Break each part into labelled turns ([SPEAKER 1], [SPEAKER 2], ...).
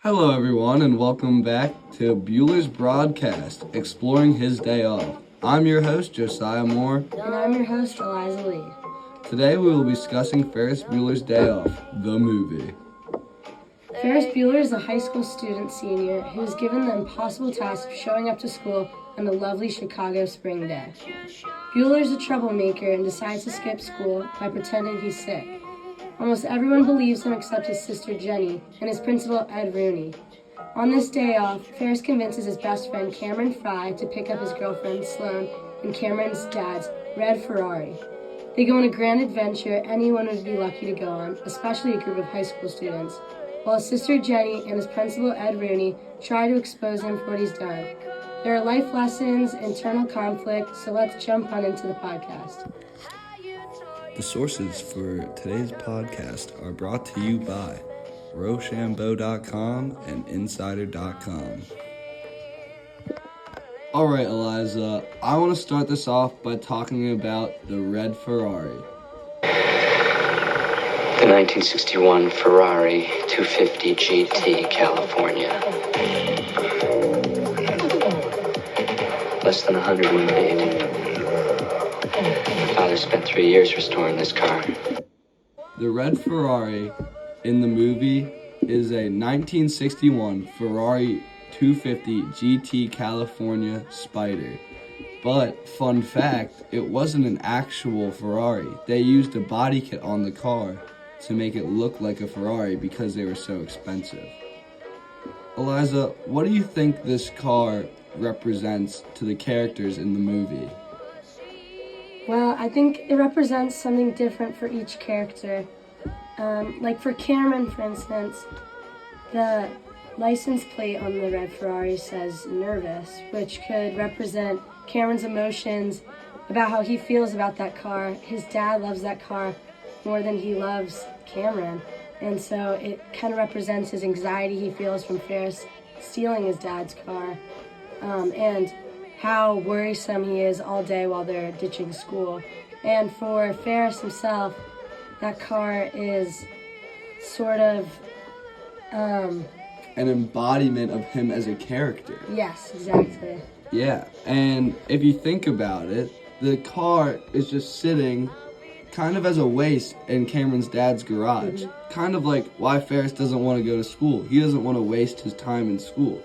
[SPEAKER 1] Hello everyone and welcome back to Bueller's Broadcast, exploring his day off. I'm your host, Josiah Moore.
[SPEAKER 2] And I'm your host, Eliza Lee.
[SPEAKER 1] Today we will be discussing Ferris Bueller's Day Off, the movie.
[SPEAKER 2] Ferris Bueller is a high school student senior who is given the impossible task of showing up to school on a lovely Chicago spring day. Bueller is a troublemaker and decides to skip school by pretending he's sick. Almost everyone believes him except his sister Jenny and his principal Ed Rooney. On this day off, Ferris convinces his best friend Cameron Fry to pick up his girlfriend Sloane in Cameron's dad's red Ferrari. They go on a grand adventure anyone would be lucky to go on, especially a group of high school students, while his sister Jenny and his principal Ed Rooney try to expose him for what he's done. There are life lessons, internal conflict, so let's jump on into the podcast.
[SPEAKER 1] The sources for today's podcast are brought to you by Rochambeau.com and Insider.com. Alright, Eliza, I want to start this off by talking about the red Ferrari.
[SPEAKER 3] The 1961 Ferrari 250 GT California. Less than 100 when made. My father spent 3 years restoring this car.
[SPEAKER 1] The red Ferrari in the movie is a 1961 Ferrari 250 GT California Spider. But, fun fact, it wasn't an actual Ferrari. They used a body kit on the car to make it look like a Ferrari because they were so expensive. Eliza, what do you think this car represents to the characters in the movie?
[SPEAKER 2] Well, I think it represents something different for each character. Like for Cameron, for instance, the license plate on the red Ferrari says nervous, which could represent Cameron's emotions about how he feels about that car. His dad loves that car more than he loves Cameron, and so it kind of represents his anxiety he feels from Ferris stealing his dad's car, and how worrisome he is all day while they're ditching school. And for Ferris himself, that car is sort of
[SPEAKER 1] An embodiment of him as a character.
[SPEAKER 2] Yes, exactly.
[SPEAKER 1] Yeah, and if you think about it, the car is just sitting kind of as a waste in Cameron's dad's garage.
[SPEAKER 2] Mm-hmm.
[SPEAKER 1] Kind of like why Ferris doesn't want to go to school. He doesn't want to waste his time in school.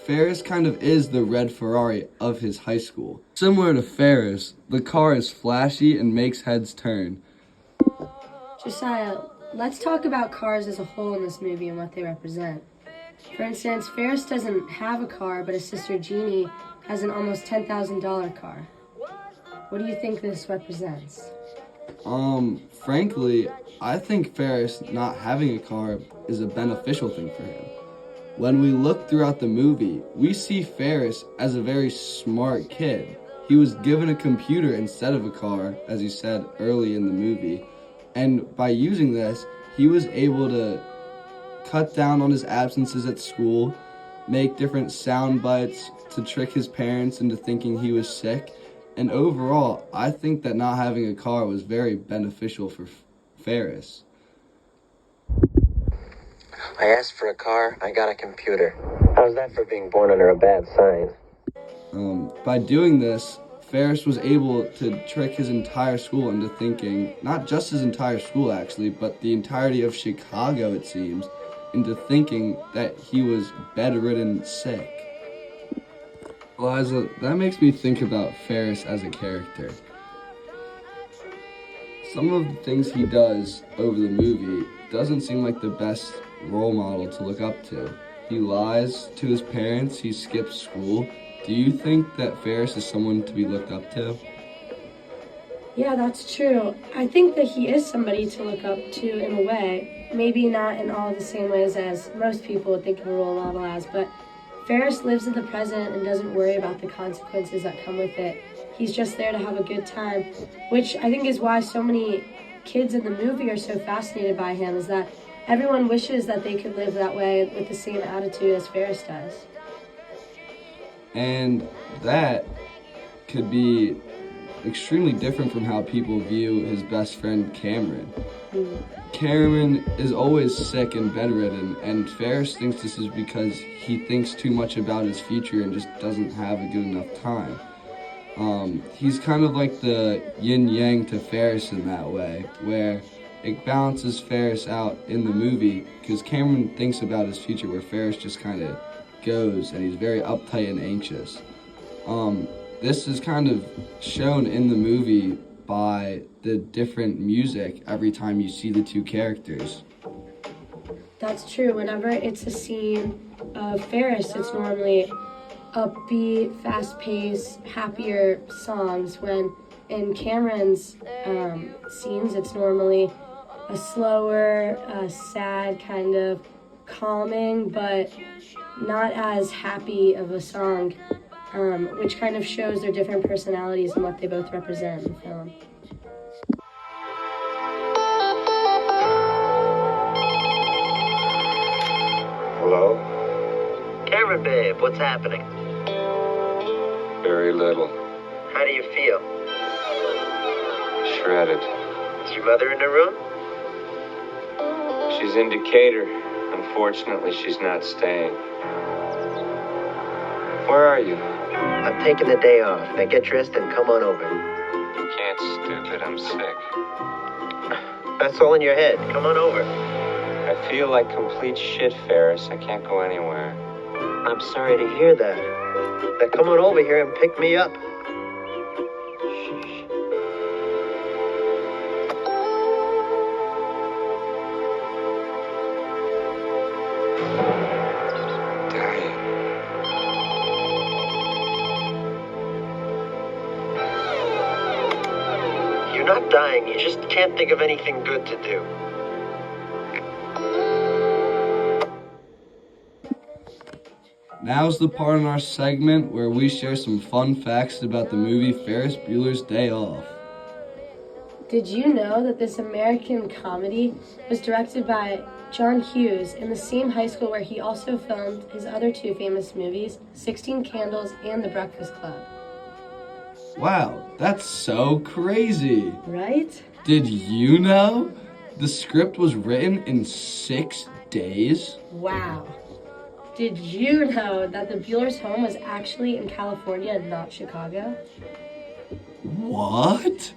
[SPEAKER 1] Ferris kind of is the red Ferrari of his high school. Similar to Ferris, the car is flashy and makes heads turn.
[SPEAKER 2] Josiah, let's talk about cars as a whole in this movie and what they represent. For instance, Ferris doesn't have a car, but his sister Jeannie has an almost $10,000 car. What do you think this represents?
[SPEAKER 1] Frankly, I think Ferris not having a car is a beneficial thing for him. When we look throughout the movie, we see Ferris as a very smart kid. He was given a computer instead of a car, as you said early in the movie, and by using this, he was able to cut down on his absences at school, make different sound bites to trick his parents into thinking he was sick, and overall, I think that not having a car was very beneficial for Ferris.
[SPEAKER 3] I asked for a car, I got a computer. How's that for being born under a bad sign?
[SPEAKER 1] By doing this, Ferris was able to trick his entire school into thinking, not just his entire school actually, but the entirety of Chicago, it seems, into thinking that he was bedridden sick. Eliza, that makes me think about Ferris as a character. Some of the things he does over the movie doesn't seem like the best role model to look up to. He lies to his parents, he skips school. Do you think that Ferris is someone to be looked up to?
[SPEAKER 2] Yeah, that's true. I think that he is somebody to look up to in a way. Maybe not in all the same ways as most people would think of a role model as, but Ferris lives in the present and doesn't worry about the consequences that come with it. He's just there to have a good time, which I think is why so many kids in the movie are so fascinated by him, is that everyone wishes that they could live that way with the same attitude as Ferris does.
[SPEAKER 1] And that could be extremely different from how people view his best friend Cameron. Cameron is always sick and bedridden, and Ferris thinks this is because he thinks too much about his future and just doesn't have a good enough time. He's kind of like the yin-yang to Ferris in that way, where it balances Ferris out in the movie, because Cameron thinks about his future, where Ferris just kind of goes, and he's very uptight and anxious. This is kind of shown in the movie by the different music every time you see the two characters.
[SPEAKER 2] That's true. Whenever it's a scene of Ferris, it's normally upbeat, fast-paced, happier songs, when in Cameron's scenes, it's normally a slower, sad, kind of calming, but not as happy of a song, which kind of shows their different personalities and what they both represent in the film.
[SPEAKER 4] Hello?
[SPEAKER 5] Cameron, babe, what's happening?
[SPEAKER 4] Very little.
[SPEAKER 5] How do you feel?
[SPEAKER 4] Shredded.
[SPEAKER 5] Is your mother in the room?
[SPEAKER 4] She's in Decatur. Unfortunately, she's not staying. Where are you?
[SPEAKER 5] I'm taking the day off. Now get dressed and come on over.
[SPEAKER 4] Can't, stupid. I'm sick.
[SPEAKER 5] That's all in your head. Come on over.
[SPEAKER 4] I feel like complete shit, Ferris. I can't go anywhere.
[SPEAKER 5] I'm sorry to hear that. Now come on over here and pick me up.
[SPEAKER 4] Dying.
[SPEAKER 5] You're not dying. You just can't think of anything good to do.
[SPEAKER 1] Now's the part in our segment where we share some fun facts about the movie Ferris Bueller's Day Off.
[SPEAKER 2] Did you know that this American comedy was directed by John Hughes in the same high school where he also filmed his other two famous movies, 16 Candles and The Breakfast Club?
[SPEAKER 1] Wow, that's so crazy.
[SPEAKER 2] Right?
[SPEAKER 1] Did you know the script was written in 6 days?
[SPEAKER 2] Wow. Did you know that the Bueller's home was actually in California and not Chicago?
[SPEAKER 1] What?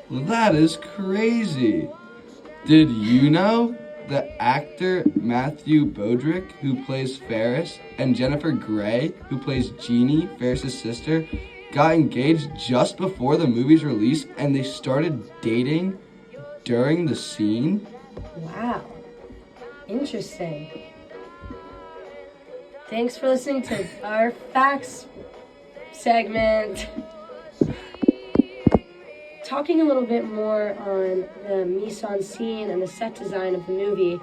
[SPEAKER 1] That is crazy. Did you know that actor Matthew Broderick, who plays Ferris, and Jennifer Grey, who plays Jeannie, Ferris's sister, got engaged just before the movie's release, and they started dating during the scene?
[SPEAKER 2] Wow. Interesting. Thanks for listening to our facts segment. Talking a little bit more on the mise-en-scene and the set design of the movie,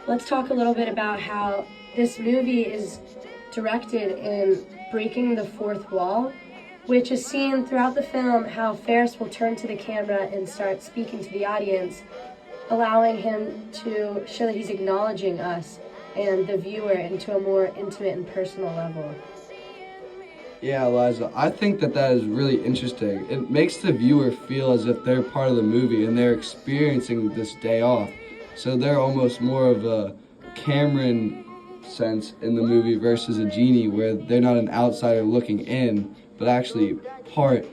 [SPEAKER 2] let's talk a little bit about how this movie is directed in breaking the fourth wall, which is seen throughout the film how Ferris will turn to the camera and start speaking to the audience, allowing him to show that he's acknowledging us and the viewer into a more intimate and personal level.
[SPEAKER 1] Yeah, Eliza, I think that is really interesting. It makes the viewer feel as if they're part of the movie and they're experiencing this day off. So they're almost more of a Cameron sense in the movie versus a Jeannie, where they're not an outsider looking in, but actually part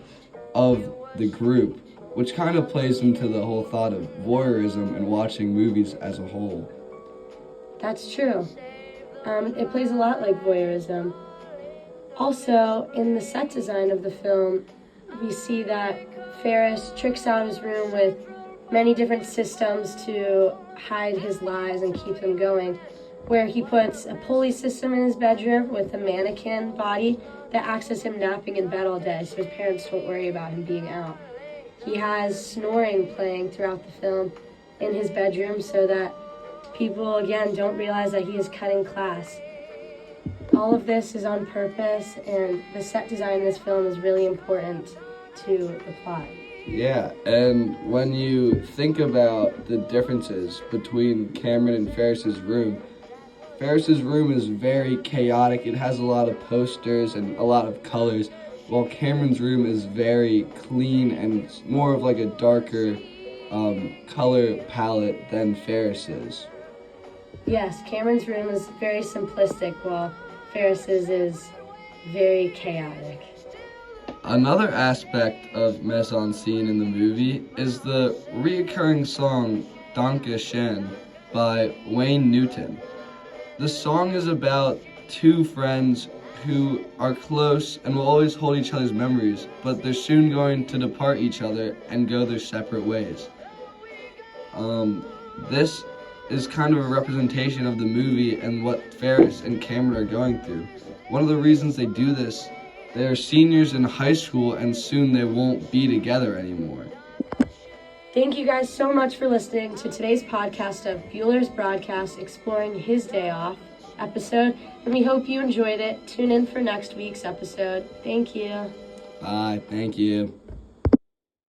[SPEAKER 1] of the group, which kind of plays into the whole thought of voyeurism and watching movies as a whole.
[SPEAKER 2] That's true. It plays a lot like voyeurism. Also, in the set design of the film, we see that Ferris tricks out his room with many different systems to hide his lies and keep them going, where he puts a pulley system in his bedroom with a mannequin body that acts as him napping in bed all day so his parents don't worry about him being out. He has snoring playing throughout the film in his bedroom so that people, again, don't realize that he is cutting class. All of this is on purpose, and the set design in this film is really important to the plot.
[SPEAKER 1] Yeah, and when you think about the differences between Cameron and Ferris's room is very chaotic. It has a lot of posters and a lot of colors, while Cameron's room is very clean and more of like a darker color palette than Ferris's.
[SPEAKER 2] Yes, Cameron's room is very simplistic, while Ferris's is very chaotic.
[SPEAKER 1] Another aspect of mise-en-scene in the movie is the reoccurring song Danke Schön by Wayne Newton. The song is about two friends who are close and will always hold each other's memories, but they're soon going to depart each other and go their separate ways. This is kind of a representation of the movie and what Ferris and Cameron are going through. One of the reasons they do this, they're seniors in high school and soon they won't be together anymore.
[SPEAKER 2] Thank you guys so much for listening to today's podcast of Bueller's Broadcast Exploring His Day Off episode, and we hope you enjoyed it. Tune in for next week's episode. Thank you.
[SPEAKER 1] Bye. Thank you.